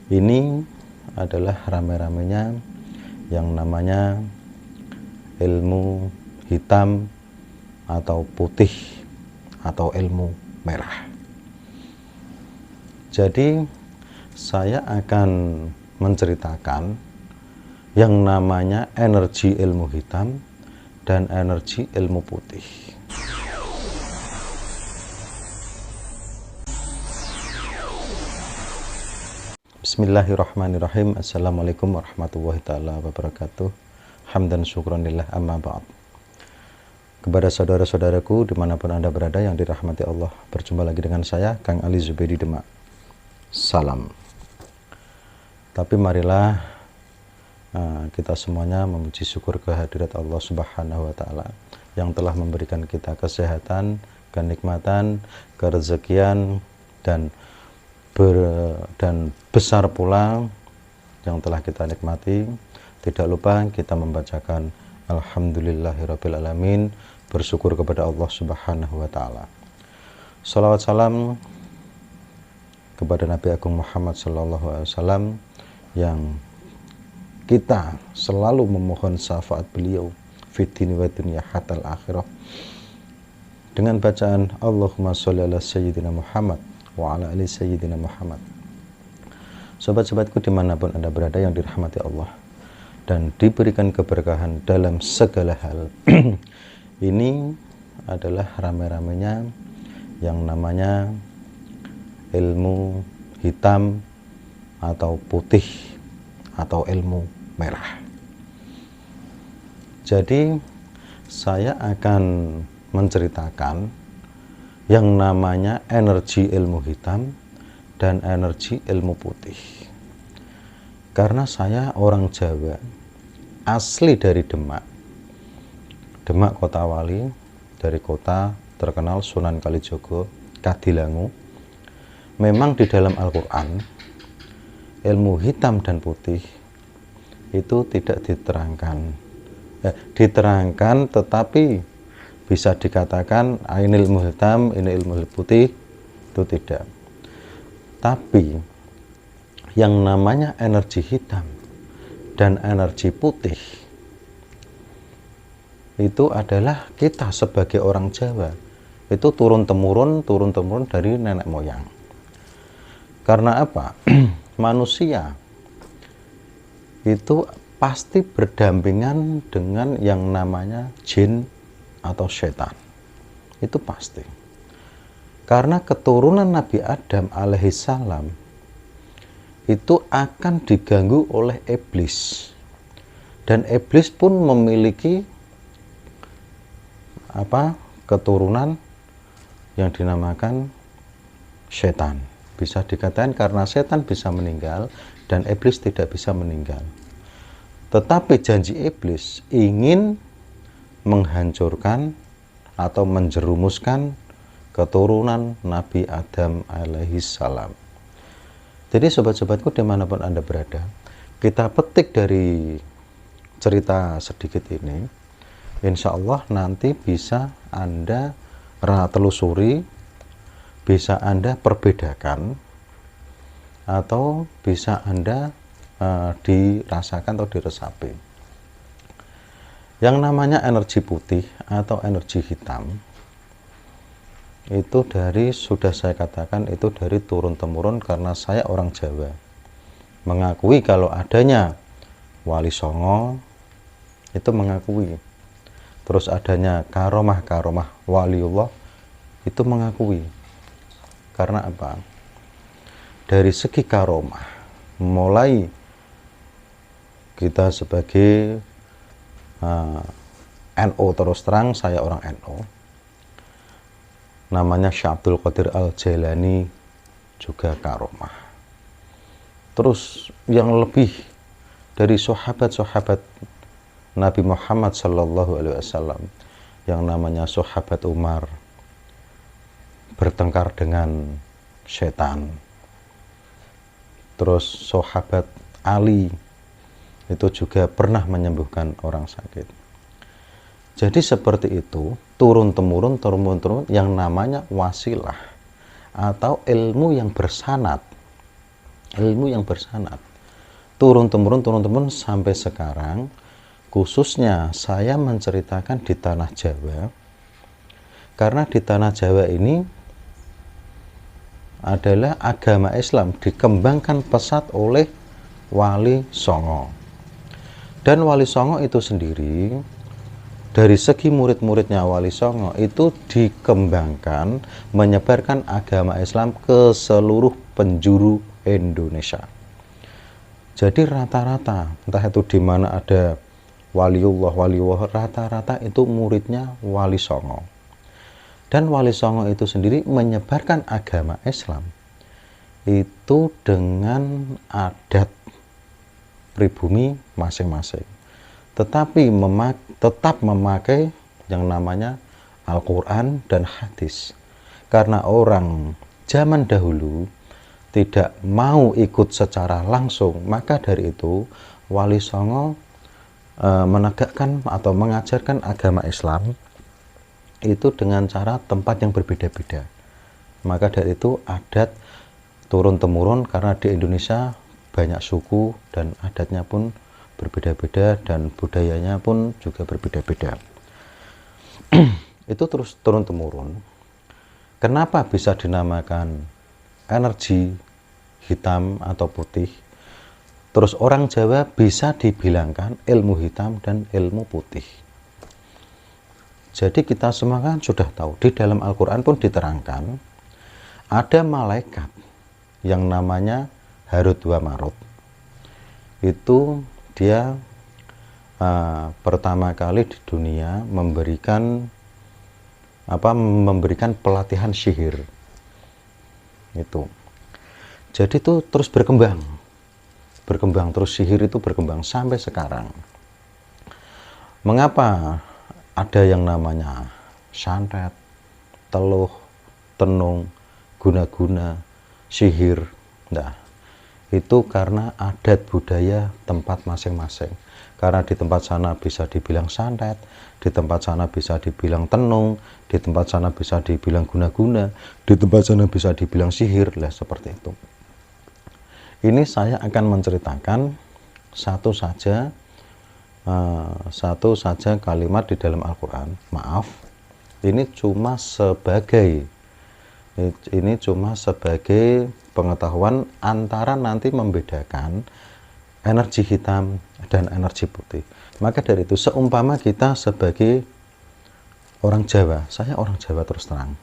Ini adalah rame-ramenya yang namanya ilmu hitam atau putih atau ilmu merah. Jadi saya akan menceritakan yang namanya energi ilmu hitam dan energi ilmu putih. Bismillahirrahmanirrahim. Assalamualaikum warahmatullahi ta'ala wabarakatuh. Hamdan syukranillah amma ba'd. Kepada saudara-saudaraku dimanapun Anda berada yang dirahmati Allah, berjumpa lagi dengan saya, Kang Ali Zubaidi Demak. Salam. Tapi marilah kita semuanya memuji syukur kehadirat Allah Subhanahu wa Ta'ala yang telah memberikan kita kesehatan, kenikmatan, kerezekian, dan besar pula yang telah kita nikmati. Tidak lupa kita membacakan Alhamdulillahirrabbilalamin, bersyukur kepada Allah Subhanahu wa Ta'ala. Salawat salam kepada Nabi Agung Muhammad Sallallahu Alaihi Wasallam yang kita selalu memohon syafaat beliau fitini wa dunya hatal akhirah dengan bacaan Allahumma sholli ala sayyidina Muhammad wa ala ali sayyidina Muhammad. Sobat-sobatku dimanapun Anda berada yang dirahmati Allah dan diberikan keberkahan dalam segala hal. Ini adalah rame-ramenya yang namanya ilmu hitam atau putih atau ilmu merah. Jadi saya akan menceritakan yang namanya energi ilmu hitam dan energi ilmu putih. Karena saya orang Jawa, asli dari Demak, Kota Wali, dari kota terkenal Sunan Kalijogo, Kadilangu. Memang di dalam Al-Quran, ilmu hitam dan putih itu tidak diterangkan. Diterangkan tetapi bisa dikatakan ini ilmu hitam, ini ilmu putih, itu tidak. Tapi yang namanya energi hitam dan energi putih itu adalah kita sebagai orang Jawa. Itu turun-temurun dari nenek moyang. Karena apa? Manusia itu pasti berdampingan dengan yang namanya jin atau setan. Itu pasti. Karena keturunan Nabi Adam alaihissalam itu akan diganggu oleh iblis. Dan iblis pun memiliki keturunan yang dinamakan setan. Bisa dikatakan karena setan bisa meninggal dan iblis tidak bisa meninggal. Tetapi janji iblis ingin menghancurkan atau menjerumuskan keturunan Nabi Adam alaihissalam. Jadi sobat-sobatku dimanapun Anda berada, kita petik dari cerita sedikit ini, insya Allah nanti bisa Anda telusuri, bisa Anda perbedakan, atau bisa Anda dirasakan atau diresapi. Yang namanya energi putih atau energi hitam itu sudah saya katakan itu dari turun-temurun, karena saya orang Jawa mengakui kalau adanya Wali Songo, itu mengakui. Terus adanya karomah waliullah, itu mengakui. Karena apa? Dari segi karomah, mulai kita sebagai NU, terus terang saya orang NU, namanya Syekh Abdul Qadir Al-Jailani juga karomah. Terus yang lebih dari sahabat-sahabat Nabi Muhammad Sallallahu Alaihi Wasallam yang namanya sahabat Umar bertengkar dengan setan. Terus sahabat Ali itu juga pernah menyembuhkan orang sakit. Jadi seperti itu, turun-temurun yang namanya wasilah atau ilmu yang bersanad. ilmu yang bersanad. Turun-temurun sampai sekarang, khususnya saya menceritakan di tanah Jawa, karena di tanah Jawa ini adalah agama Islam dikembangkan pesat oleh Wali Songo. Dan Wali Songo itu sendiri, dari segi murid-muridnya Wali Songo itu dikembangkan, menyebarkan agama Islam ke seluruh penjuru Indonesia. Jadi rata-rata, entah itu di mana ada waliullah, rata-rata itu muridnya Wali Songo. Dan Wali Songo itu sendiri menyebarkan agama Islam itu dengan adat pribumi masing-masing. Tetapi tetap memakai yang namanya Al-Quran dan hadis. Karena orang zaman dahulu tidak mau ikut secara langsung, maka dari itu Wali Songo menegakkan atau mengajarkan agama Islam itu dengan cara tempat yang berbeda-beda. Maka dari itu adat turun-temurun, karena di Indonesia banyak suku dan adatnya pun berbeda-beda dan budayanya pun juga berbeda-beda. Itu terus turun-temurun. Kenapa bisa dinamakan energi hitam atau putih? Terus orang Jawa bisa dibilangkan ilmu hitam dan ilmu putih. Jadi kita semua kan sudah tahu, di dalam Al-Quran pun diterangkan ada malaikat yang namanya Harut wa Marut. Itu dia pertama kali di dunia memberikan pelatihan sihir. Itu. Jadi itu terus berkembang terus, sihir itu berkembang sampai sekarang. Mengapa ada yang namanya santet, teluh, tenung, guna-guna, sihir? Nah, itu karena adat budaya tempat masing-masing. Karena di tempat sana bisa dibilang santet, di tempat sana bisa dibilang tenung, di tempat sana bisa dibilang guna-guna, di tempat sana bisa dibilang sihir, lah seperti itu. Ini saya akan menceritakan satu saja kalimat di dalam Al-Quran. Maaf, ini cuma sebagai pengetahuan antara nanti membedakan energi hitam dan energi putih. Maka dari itu, seumpama kita sebagai orang Jawa, saya orang Jawa terus terang,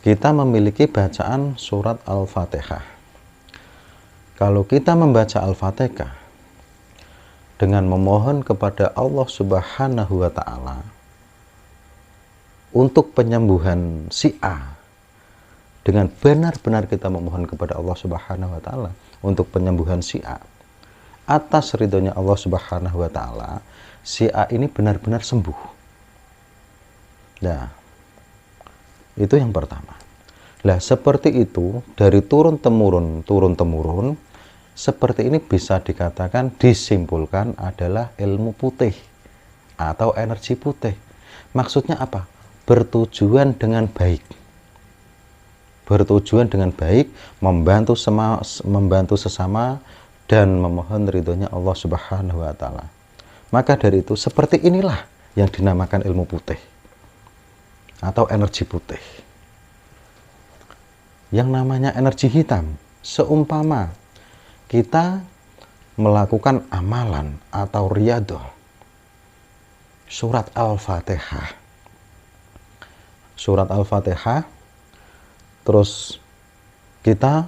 kita memiliki bacaan surat Al-Fatihah. Kalau kita membaca Al-Fatihah dengan memohon kepada Allah Subhanahu wa Ta'ala untuk penyembuhan si A, dengan benar-benar kita memohon kepada Allah Subhanahu wa Ta'ala untuk penyembuhan si A, atas ridhonya Allah Subhanahu wa Ta'ala, si A ini benar-benar sembuh. Nah, itu yang pertama. Lah, seperti itu dari turun-temurun, seperti ini bisa dikatakan, disimpulkan adalah ilmu putih atau energi putih. Maksudnya apa? Bertujuan dengan baik. Bertujuan dengan baik, membantu sesama dan memohon ridhonya Allah Subhanahu wa Ta'ala. Maka dari itu, seperti inilah yang dinamakan ilmu putih atau energi putih. Yang namanya energi hitam, seumpama kita melakukan amalan atau riyadhah surat Al-Fatihah. Surat Al-Fatihah, terus kita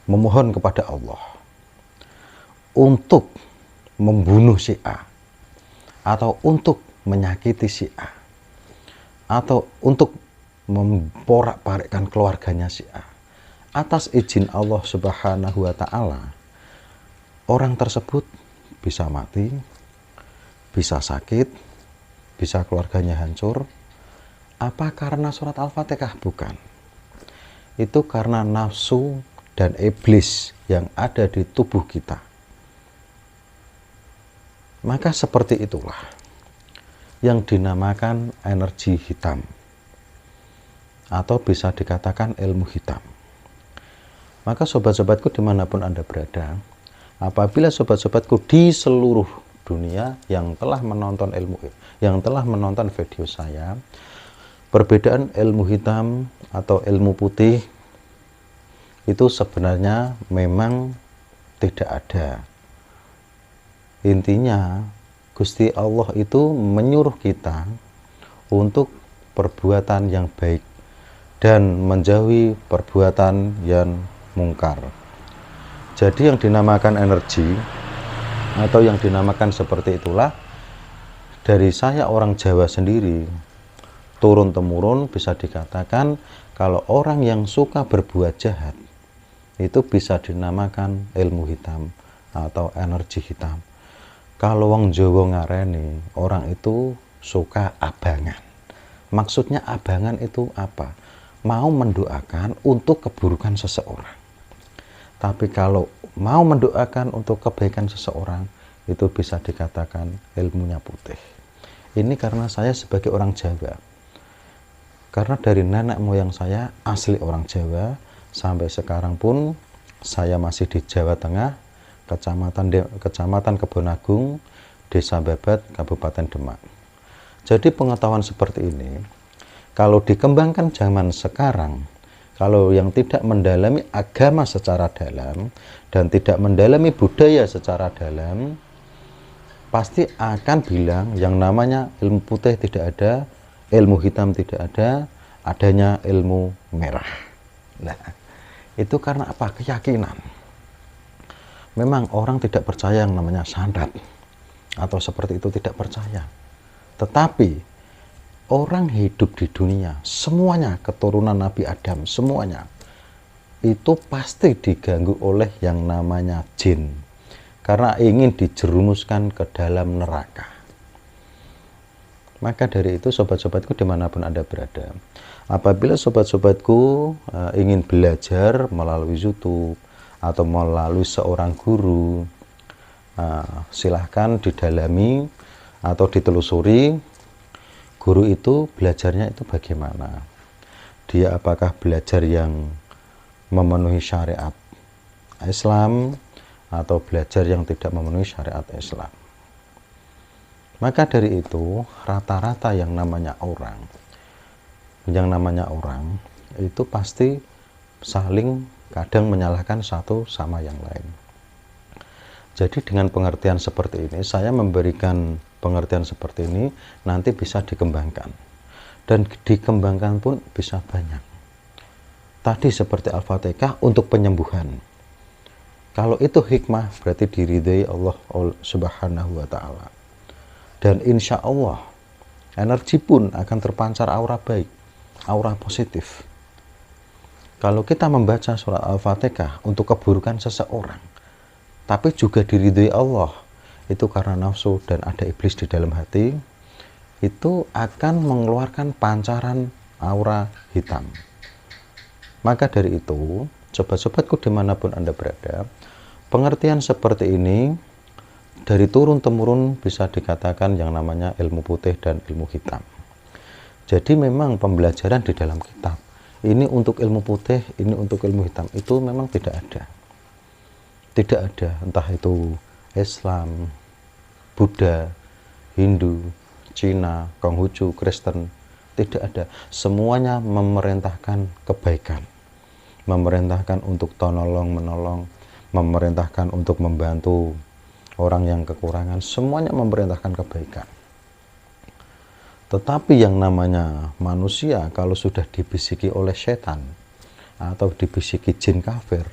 memohon kepada Allah untuk membunuh si A, atau untuk menyakiti si A, atau untuk memporak-parikkan keluarganya si A. Atas izin Allah Subhanahu wa Ta'ala, orang tersebut bisa mati, bisa sakit, bisa keluarganya hancur. Apa karena surat Al-Fatihah? Bukan. Itu karena nafsu dan iblis yang ada di tubuh kita. Maka seperti itulah yang dinamakan energi hitam, atau bisa dikatakan ilmu hitam. Maka sobat-sobatku dimanapun Anda berada, apabila sobat-sobatku di seluruh dunia yang telah menonton video saya, perbedaan ilmu hitam atau ilmu putih itu sebenarnya memang tidak ada. Intinya Gusti Allah itu menyuruh kita untuk perbuatan yang baik dan menjauhi perbuatan yang mungkar. Jadi yang dinamakan energi atau yang dinamakan seperti itulah, dari saya orang Jawa sendiri turun temurun bisa dikatakan kalau orang yang suka berbuat jahat itu bisa dinamakan ilmu hitam atau energi hitam. Kalau wong Jawa ngareni orang itu suka abangan. Maksudnya abangan itu apa? Mau mendoakan untuk keburukan seseorang. Tapi kalau mau mendoakan untuk kebaikan seseorang, itu bisa dikatakan ilmunya putih. Ini karena saya sebagai orang Jawa. Karena dari nenek moyang saya asli orang Jawa, sampai sekarang pun saya masih di Jawa Tengah, Kecamatan Kebonagung, Desa Babat, Kabupaten Demak. Jadi pengetahuan seperti ini, kalau dikembangkan zaman sekarang, kalau yang tidak mendalami agama secara dalam dan tidak mendalami budaya secara dalam, pasti akan bilang yang namanya ilmu putih tidak ada, ilmu hitam tidak ada, adanya ilmu merah. Nah, itu karena apa? Keyakinan. Memang orang tidak percaya yang namanya santet atau seperti itu, tidak percaya. Tetapi orang hidup di dunia, semuanya keturunan Nabi Adam, semuanya itu pasti diganggu oleh yang namanya jin, karena ingin dijerumuskan ke dalam neraka. Maka dari itu sobat-sobatku dimanapun Anda berada, apabila sobat-sobatku ingin belajar melalui YouTube atau melalui seorang guru, silahkan didalami atau ditelusuri guru itu belajarnya itu bagaimana. Dia apakah belajar yang memenuhi syariat Islam atau belajar yang tidak memenuhi syariat Islam. Maka dari itu rata-rata yang namanya orang itu pasti saling kadang menyalahkan satu sama yang lain. Jadi dengan pengertian seperti ini, saya memberikan pengertian seperti ini, nanti bisa dikembangkan. Dan dikembangkan pun bisa banyak. Tadi seperti Al-Fatihah untuk penyembuhan. Kalau itu hikmah, berarti diridhai Allah Subhanahu wa Ta'ala. Dan insya Allah, energi pun akan terpancar aura baik, aura positif. Kalau kita membaca surat Al-Fatihah untuk keburukan seseorang, tapi juga diridhoi Allah, itu karena nafsu dan ada iblis di dalam hati, itu akan mengeluarkan pancaran aura hitam. Maka dari itu, sobat-sobatku dimanapun Anda berada, pengertian seperti ini dari turun-temurun bisa dikatakan yang namanya ilmu putih dan ilmu hitam. Jadi memang pembelajaran di dalam kitab, ini untuk ilmu putih, ini untuk ilmu hitam, itu memang tidak ada. Tidak ada, entah itu Islam, Buddha, Hindu, Cina, Konghucu, Kristen, tidak ada. Semuanya memerintahkan kebaikan, memerintahkan untuk menolong, memerintahkan untuk membantu orang yang kekurangan, semuanya memerintahkan kebaikan. Tetapi yang namanya manusia kalau sudah dibisiki oleh setan atau dibisiki jin kafir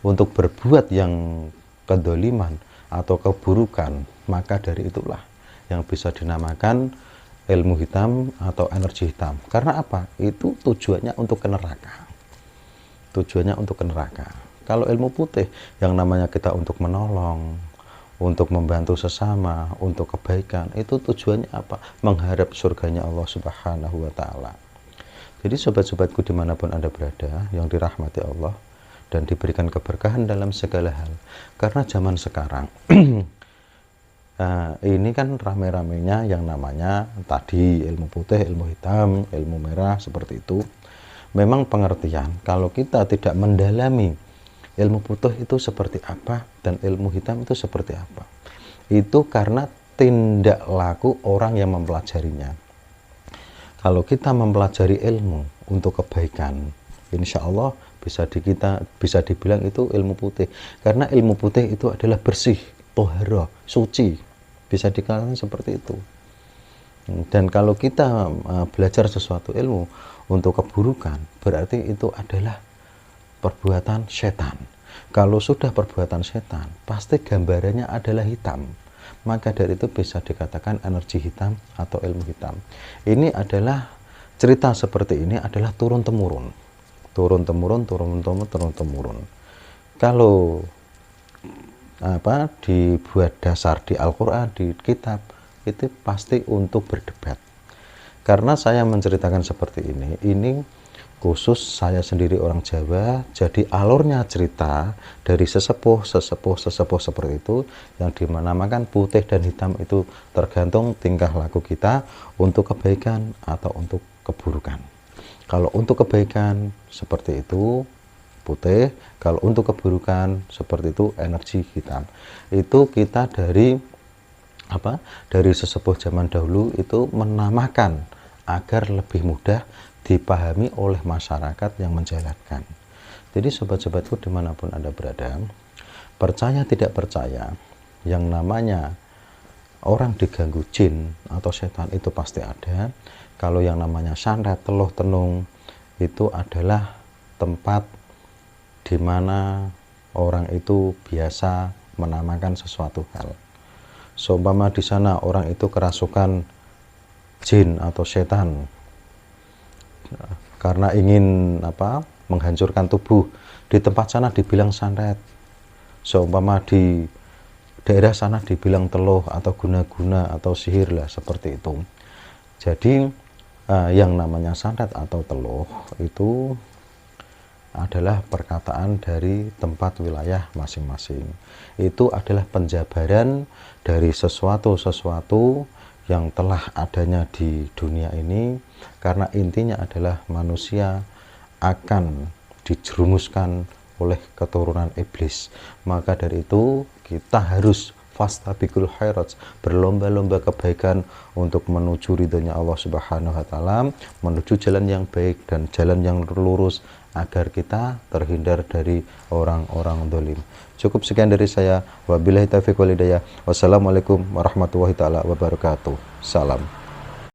untuk berbuat yang kedoliman atau keburukan, maka dari itulah yang bisa dinamakan ilmu hitam atau energi hitam. Karena apa? Itu tujuannya untuk ke neraka. Tujuannya untuk ke neraka. Kalau ilmu putih yang namanya kita untuk menolong, untuk membantu sesama, untuk kebaikan, itu tujuannya apa? Mengharap surganya Allah Subhanahu wa Ta'ala. Jadi sobat-sobatku dimanapun Anda berada, yang dirahmati Allah dan diberikan keberkahan dalam segala hal. Karena zaman sekarang ini kan rame-ramenya yang namanya tadi ilmu putih, ilmu hitam, ilmu merah, seperti itu. Memang pengertian kalau kita tidak mendalami ilmu putih itu seperti apa dan ilmu hitam itu seperti apa. Itu karena tindak laku orang yang mempelajarinya. Kalau kita mempelajari ilmu untuk kebaikan, insya Allah bisa dibilang itu ilmu putih. Karena ilmu putih itu adalah bersih, tohara, suci. Bisa dikatakan seperti itu. Dan kalau kita belajar sesuatu ilmu untuk keburukan, berarti itu adalah perbuatan setan. Kalau sudah perbuatan setan, pasti gambarannya adalah hitam. Maka dari itu bisa dikatakan energi hitam atau ilmu hitam. Ini adalah cerita seperti ini adalah turun temurun. Kalau dibuat dasar di Al-Qur'an, di kitab, itu pasti untuk berdebat. Karena saya menceritakan seperti ini khusus saya sendiri orang Jawa, jadi alurnya cerita dari sesepuh seperti itu, yang dinamakan putih dan hitam itu tergantung tingkah laku kita untuk kebaikan atau untuk keburukan. Kalau untuk kebaikan seperti itu putih, kalau untuk keburukan seperti itu energi hitam. Itu kita dari sesepuh zaman dahulu itu menamakan agar lebih mudah dipahami oleh masyarakat yang menjalankan. Jadi sobat-sobatku dimanapun Anda berada, percaya tidak percaya, yang namanya orang diganggu jin atau setan itu pasti ada. Kalau yang namanya santet, teluh tenung itu adalah tempat di mana orang itu biasa menamakan sesuatu hal. Seumpama di sana orang itu kerasukan jin atau setan karena ingin menghancurkan tubuh, di tempat sana dibilang santet. Seumpama di daerah sana dibilang teluh atau guna-guna atau sihir lah, seperti itu. Jadi yang namanya santet atau teluh itu adalah perkataan dari tempat wilayah masing-masing. Itu adalah penjabaran dari sesuatu yang telah adanya di dunia ini, karena intinya adalah manusia akan dijerumuskan oleh keturunan iblis. Maka dari itu kita harus fastabiqul khairat, berlomba-lomba kebaikan untuk menuju ridhonya Allah Subhanahu wa taala, menuju jalan yang baik dan jalan yang lurus agar kita terhindar dari orang-orang zalim. Cukup sekian dari saya. Wabillahi taufiq wal hidayah. Wassalamualaikum warahmatullahi taala wabarakatuh. Salam.